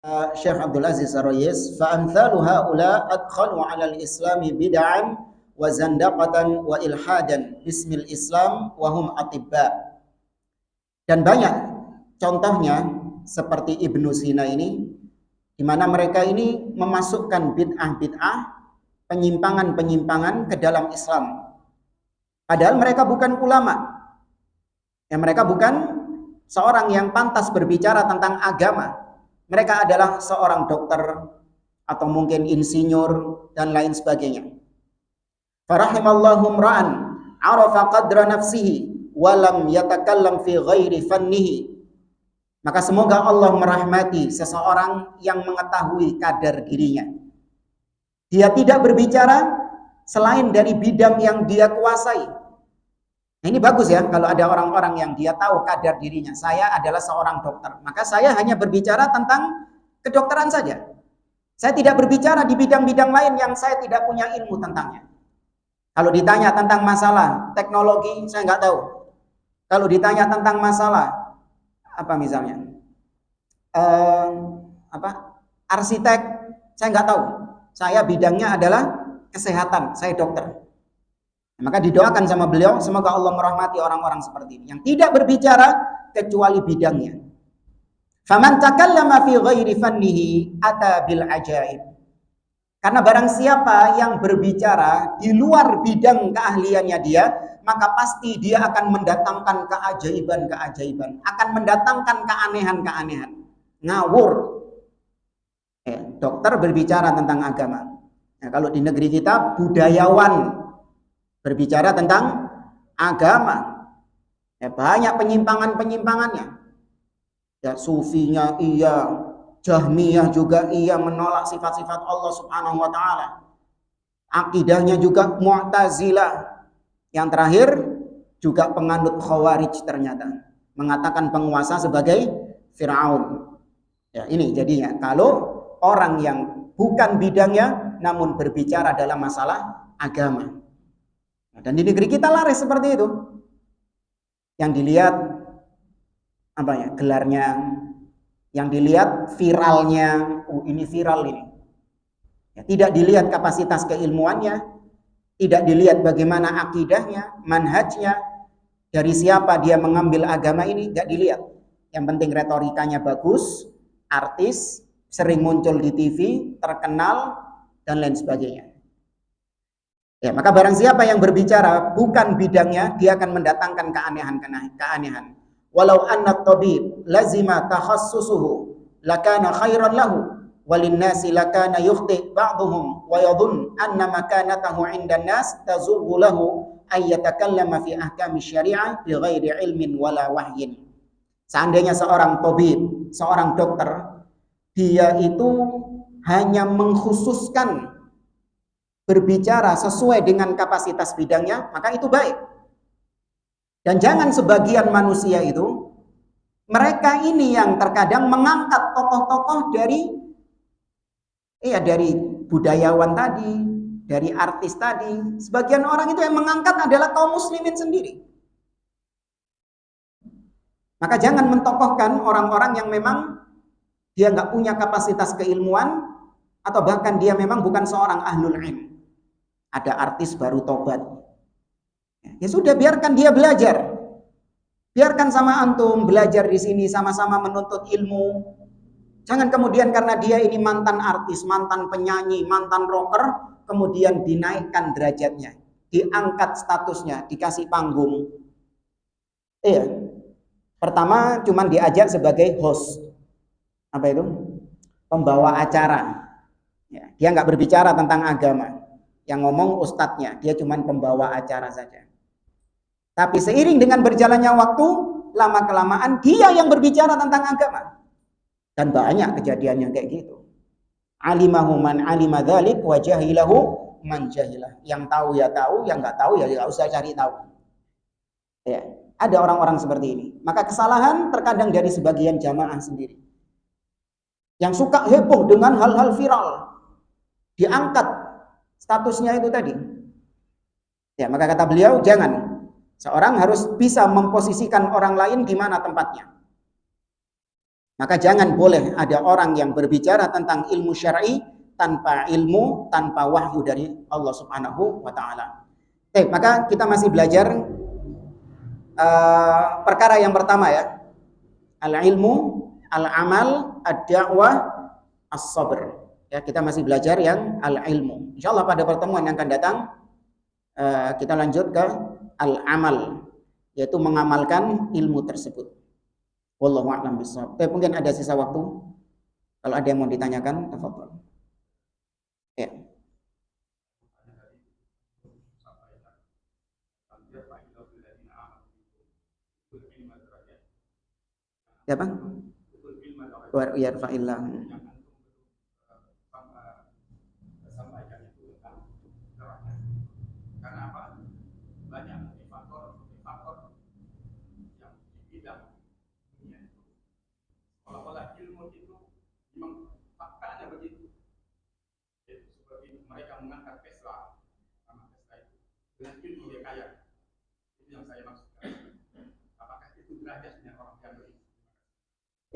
Syekh Abdul Aziz Ar-Rayis, fa amthalu haula adkhalu 'ala al-islami bid'an wa zandaqatan wa ilhadan bismil Islam wa hum atibba. Dan banyak contohnya seperti Ibnu Sina ini, di mana mereka ini memasukkan bid'ah-bid'ah, penyimpangan-penyimpangan ke dalam Islam. Padahal mereka bukan ulama. Ya, mereka bukan seorang yang pantas berbicara tentang agama. Mereka adalah seorang dokter atau mungkin insinyur dan lain sebagainya. Farahimallahu ra'an arafa qadra nafsihi walam yatakallam fi ghairi fannihi. Maka semoga Allah merahmati seseorang yang mengetahui kadar dirinya. Dia tidak berbicara selain dari bidang yang dia kuasai. Nah, ini bagus ya kalau ada orang-orang yang dia tahu kadar dirinya. Saya adalah seorang dokter, maka saya hanya berbicara tentang kedokteran saja. Saya tidak berbicara di bidang-bidang lain yang saya tidak punya ilmu tentangnya. Kalau ditanya tentang masalah teknologi, saya nggak tahu. Kalau ditanya tentang masalah apa misalnya arsitek, saya nggak tahu. Saya bidangnya adalah kesehatan, saya dokter. Maka didoakan sama beliau, semoga Allah merahmati orang-orang seperti ini yang tidak berbicara kecuali bidangnya. Faman takallama fi ghairi fannihi ata bil ajaib. Karena barang siapa yang berbicara di luar bidang keahliannya dia, maka pasti dia akan mendatangkan keajaiban-keajaiban, akan mendatangkan keanehan-keanehan. Ngawur. Dokter berbicara tentang agama. Nah, kalau di negeri kita budayawan berbicara tentang agama. Ya, banyak penyimpangan-penyimpangannya. Ya, sufinya iya, Jahmiyah juga iya, menolak sifat-sifat Allah Subhanahu wa taala. Akidahnya juga Mu'tazilah. Yang terakhir juga penganut Khawarij ternyata, mengatakan penguasa sebagai Firaun. Ya, ini jadinya kalau orang yang bukan bidangnya namun berbicara dalam masalah agama. Dan di negeri kita laris seperti itu. Yang dilihat apa ya, gelarnya, yang dilihat viralnya, ini viral ini. Ya, tidak dilihat kapasitas keilmuannya, tidak dilihat bagaimana akidahnya, manhajnya, dari siapa dia mengambil agama ini, nggak dilihat. Yang penting retorikanya bagus, artis, sering muncul di TV, terkenal, dan lain sebagainya. Ya, maka barang siapa yang berbicara bukan bidangnya, dia akan mendatangkan keanehan. Walau anna tabib lazima takhassusuhu lakana khairan lahu walin nasi lakana yukhti ba'dhum wa yadhun anna makanatahu 'indan nas tazughu lahu ay yatakallama fi ahkami syari'ah bi ghairi ilmin wala wahyin. Seandainya seorang tabib, seorang dokter, dia itu hanya mengkhususkan berbicara sesuai dengan kapasitas bidangnya, maka itu baik. Dan jangan sebagian manusia itu, mereka ini yang terkadang mengangkat tokoh-tokoh dari budayawan tadi, dari artis tadi. Sebagian orang itu yang mengangkat adalah kaum muslimin sendiri. Maka jangan mentokohkan orang-orang yang memang dia nggak punya kapasitas keilmuan, atau bahkan dia memang bukan seorang ahlul ilm. Ada artis baru tobat. Ya sudah, biarkan dia belajar. Biarkan sama antum belajar di sini, sama-sama menuntut ilmu. Jangan kemudian karena dia ini mantan artis, mantan penyanyi, mantan rocker, kemudian dinaikkan derajatnya, diangkat statusnya, dikasih panggung. Iya. Pertama cuman diajak sebagai host. Apa itu? Pembawa acara. Ya, dia nggak berbicara tentang agama. Yang ngomong ustadznya, dia cuma pembawa acara saja. Tapi seiring dengan berjalannya waktu, lama-kelamaan dia yang berbicara tentang agama. Dan banyak kejadian yang kayak gitu. Alimahu man alima dzalik wa jahilahu man jahilah. Yang tahu ya tahu, yang nggak tahu ya nggak usah cari tahu. Ya, ada orang-orang seperti ini. Maka kesalahan terkadang dari sebagian jamaah sendiri. Yang suka heboh dengan hal-hal viral. Diangkat statusnya itu tadi. Ya, maka kata beliau, jangan. Seorang harus bisa memposisikan orang lain di mana tempatnya. Maka jangan boleh ada orang yang berbicara tentang ilmu syar'i tanpa ilmu, tanpa wahyu dari Allah Subhanahu wa taala. Oke, maka kita masih belajar perkara yang pertama ya. Al-ilmu, al-amal, ad-da'wah, as-sabr. Ya, kita masih belajar yang al-ilmu. Insyaallah pada pertemuan yang akan datang kita lanjut ke al-amal, yaitu mengamalkan ilmu tersebut. Wallahu a'lam bishawab. Mungkin ada sisa waktu. Kalau ada yang mau ditanyakan, tafadhol. Ya. Siapa? Wa yarfa'illah.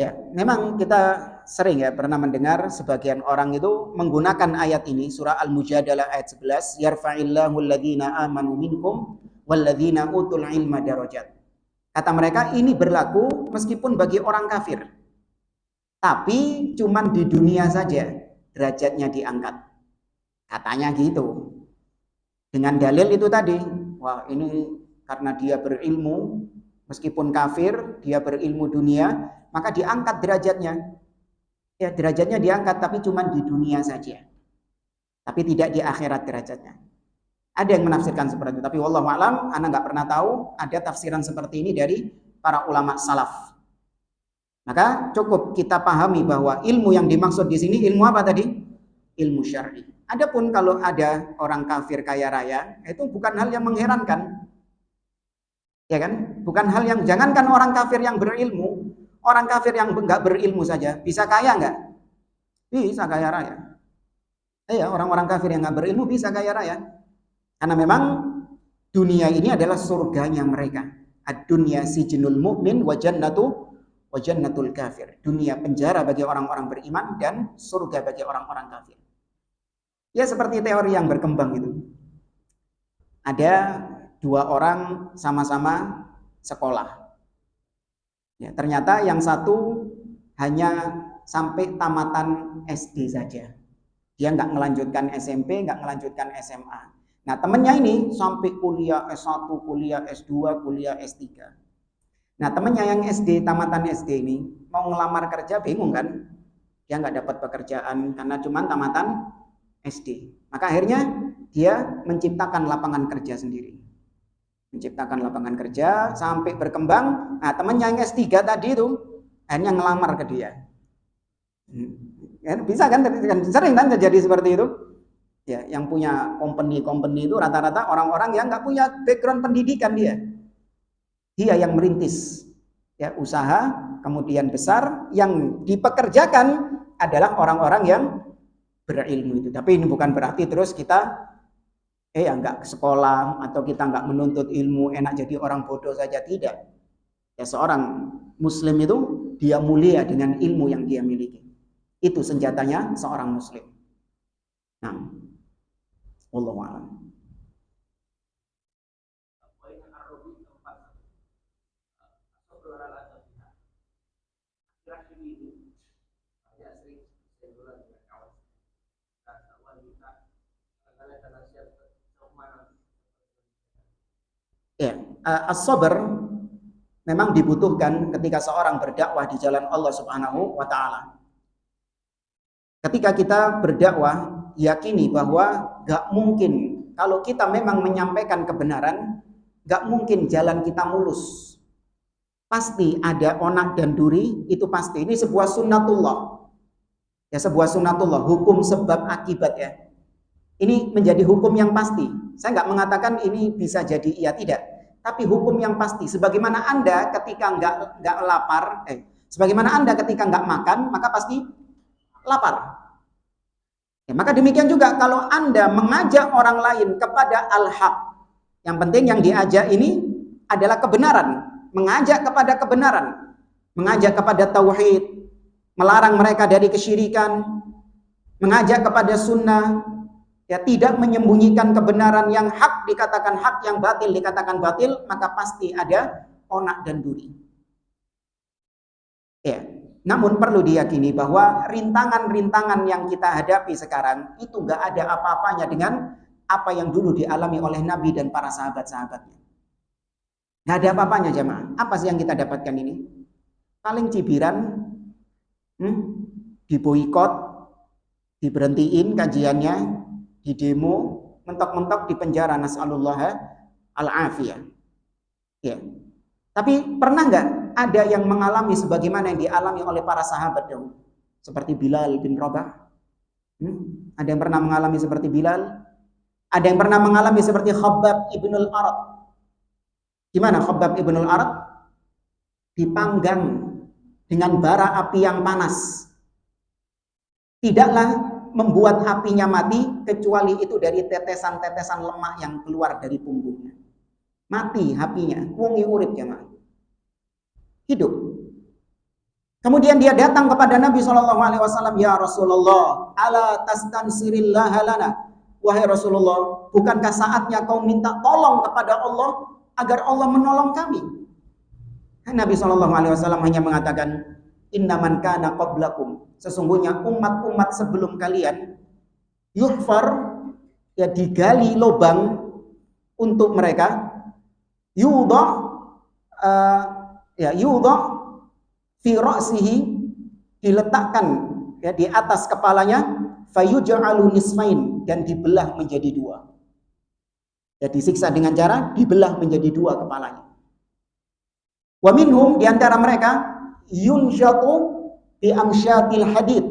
Ya, memang kita sering ya pernah mendengar sebagian orang itu menggunakan ayat ini, surah Al-Mujadalah ayat 11, yarfa'illahu alladhina amanu minkum walladhina utul ilma darajat. Kata mereka ini berlaku meskipun bagi orang kafir. Tapi cuman di dunia saja derajatnya diangkat. Katanya gitu. Dengan dalil itu tadi, wah ini karena dia berilmu, meskipun kafir, dia berilmu dunia, maka diangkat derajatnya. Ya, derajatnya diangkat tapi cuma di dunia saja. Tapi tidak di akhirat derajatnya. Ada yang menafsirkan seperti itu, tapi wallahu a'lam, ana nggak pernah tahu ada tafsiran seperti ini dari para ulama salaf. Maka cukup kita pahami bahwa ilmu yang dimaksud di sini ilmu apa tadi? Ilmu syar'i. Adapun kalau ada orang kafir kaya raya, itu bukan hal yang mengherankan. Ya kan? Bukan hal yang, jangankan orang kafir yang berilmu, orang kafir yang enggak berilmu saja bisa kaya enggak? Bisa kaya raya. Ya, orang-orang kafir yang enggak berilmu bisa kaya raya. Karena memang dunia ini adalah surganya mereka. Ad-dunya sijnul mu'min wa jannatul kafir. Dunia penjara bagi orang-orang beriman dan surga bagi orang-orang kafir. Ya seperti teori yang berkembang itu. Ada dua orang sama-sama sekolah. Ya, ternyata yang satu hanya sampai tamatan SD saja. Dia nggak melanjutkan SMP, nggak melanjutkan SMA. Nah temennya ini sampai kuliah S1, kuliah S2, kuliah S3. Nah temennya yang SD, tamatan SD ini mau ngelamar kerja bingung kan? Dia nggak dapat pekerjaan karena cuma tamatan SD. Maka akhirnya dia menciptakan lapangan kerja sendiri. Menciptakan lapangan kerja sampai berkembang. Nah temennya yang S3 tadi itu akhirnya ngelamar ke dia. Ya, bisa kan? Sering kan terjadi seperti itu. Ya, yang punya company itu rata-rata orang-orang yang nggak punya background pendidikan dia. Dia yang merintis ya usaha, kemudian besar, yang dipekerjakan adalah orang-orang yang berilmu itu. Tapi ini bukan berarti terus kita nggak sekolah atau kita nggak menuntut ilmu, enak jadi orang bodoh saja, tidak. Ya seorang muslim itu dia mulia dengan ilmu yang dia miliki. Itu senjatanya seorang muslim. Nah, wallahu a'lam. Ya, as-sabr memang dibutuhkan ketika seorang berdakwah di jalan Allah Subhanahu wa taala. Ketika kita berdakwah, yakini bahwa gak mungkin kalau kita memang menyampaikan kebenaran, gak mungkin jalan kita mulus. Pasti ada onak dan duri, itu pasti. Ini sebuah sunnatullah. Ya, sebuah sunnatullah, hukum sebab akibat ya. Ini menjadi hukum yang pasti. Saya nggak mengatakan ini bisa jadi iya tidak, tapi hukum yang pasti. Sebagaimana Anda ketika nggak lapar, sebagaimana Anda ketika nggak makan, maka pasti lapar. Ya, maka demikian juga kalau Anda mengajak orang lain kepada al-haq, yang penting yang diajak ini adalah kebenaran, mengajak kepada kebenaran, mengajak kepada tauhid, melarang mereka dari kesyirikan, mengajak kepada sunnah, ya, tidak menyembunyikan kebenaran. Yang hak dikatakan hak, yang batil dikatakan batil, maka pasti ada onak dan duri. Ya, namun perlu diyakini bahwa rintangan-rintangan yang kita hadapi sekarang itu gak ada apa-apanya dengan apa yang dulu dialami oleh Nabi dan para sahabat-sahabatnya. Gak ada apa-apanya jemaah. Apa sih yang kita dapatkan ini? Paling cibiran, diboikot, diberhentiin kajiannya, di demo, mentok-mentok di penjara, nas'alullah al-afiyah. Ya. Tapi pernah nggak ada yang mengalami sebagaimana yang dialami oleh para sahabat dong? Seperti Bilal bin Rabah. Ada yang pernah mengalami seperti Bilal? Ada yang pernah mengalami seperti Khabbab ibnul Arat? Gimana Khabbab ibnul Arat? Dipanggang dengan bara api yang panas. Tidaklah membuat apinya mati kecuali itu dari tetesan-tetesan lemak yang keluar dari punggungnya. Mati apinya, wongi urip jemaah. Hidup. Kemudian dia datang kepada Nabi SAW, ya Rasulullah, ala tastansirillaha lana. Wahai Rasulullah, bukankah saatnya kau minta tolong kepada Allah agar Allah menolong kami? Nabi SAW hanya mengatakan, innaman kana qablakum, sesungguhnya umat-umat sebelum kalian, yuhfar, ya, digali lubang untuk mereka, yudha fi ra'sihi, diletakkan, ya, di atas kepalanya, fayuj'alu nisfain, dan dibelah menjadi dua. Ya, disiksa dengan cara dibelah menjadi dua kepalanya. Wa minhum, di antara mereka, yunsyatu bi amsyatil hadid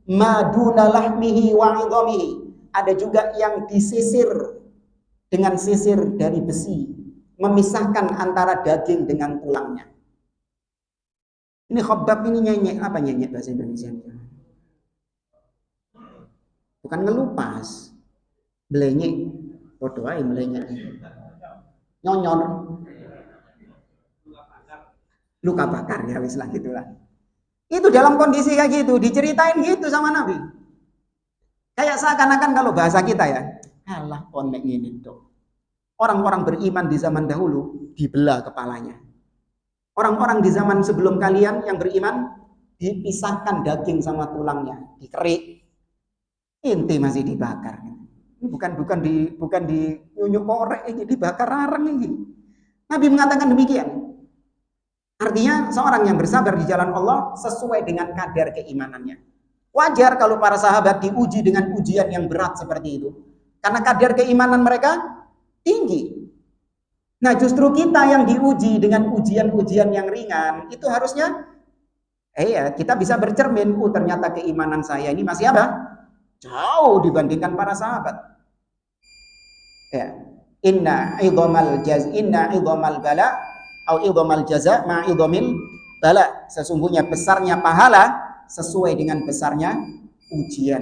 ma duna lahmihi wa 'idhamihi. Ada juga yang disisir dengan sisir dari besi, memisahkan antara daging dengan tulangnya. Ini Khabbab ini nyenyek, apa nyenyek bahasa Indonesia? Bukan ngelupas, belenyek, podo ae melenyek. Nyonyor. Luka bakar, ya wis lah gitulah. Itu dalam kondisi kayak gitu, diceritain gitu sama Nabi. Kayak seakan-akan kalau bahasa kita ya, alah konek ini tuh. Orang-orang beriman di zaman dahulu dibelah kepalanya. Orang-orang di zaman sebelum kalian yang beriman dipisahkan daging sama tulangnya, dikerik. Inti masih dibakar. Bukan di nyunyuk korek, ini dibakar arang ini. Nabi mengatakan demikian. Artinya seorang yang bersabar di jalan Allah sesuai dengan kadar keimanannya. Wajar kalau para sahabat diuji dengan ujian yang berat seperti itu. Karena kadar keimanan mereka tinggi. Nah, justru kita yang diuji dengan ujian-ujian yang ringan, itu harusnya kita bisa bercermin, ternyata keimanan saya ini masih apa? Jauh dibandingkan para sahabat. Ya. Inna idhamal bala au idhamal jaza ma idhamil bala. Sesungguhnya besarnya pahala sesuai dengan besarnya ujian.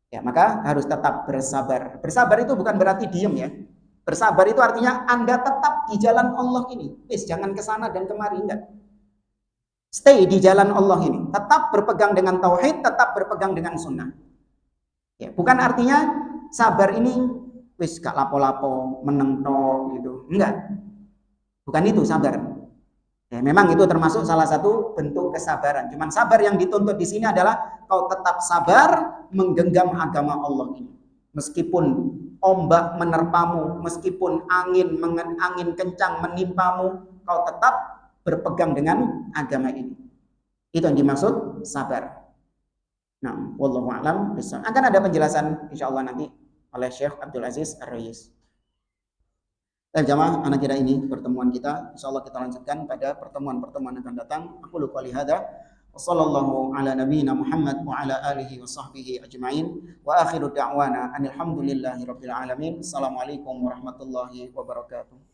Ya, maka harus tetap bersabar. Bersabar itu bukan berarti diam ya. Bersabar itu artinya Anda tetap di jalan Allah ini. Jangan ke sana dan kemari, enggak. Stay di jalan Allah ini. Tetap berpegang dengan tauhid, tetap berpegang dengan sunnah. Ya, bukan artinya sabar ini gak lapo-lapo, meneng gitu. Enggak. Bukan itu sabar. Ya, memang itu termasuk salah satu bentuk kesabaran. Cuman sabar yang dituntut di sini adalah kau tetap sabar menggenggam agama Allah ini. Meskipun ombak menerpamu, meskipun angin kencang menimpamu, kau tetap berpegang dengan agama ini. Itu yang dimaksud sabar. Nah, wallahu a'lam bishawab. Akan ada penjelasan insyaallah nanti oleh Syekh Abdul Aziz Ar-Rayis. Baik jamaah, anak kira ini pertemuan kita. Insyaallah kita lanjutkan pada pertemuan-pertemuan akan datang. Aku lupa lihada. Wassallallahu ala nabiyyina Muhammad wa ala alihi wa sahbihi ajma'in. Wa akhiru da'wana anil hamdulillahi rabbil alamin. Assalamualaikum warahmatullahi wabarakatuh.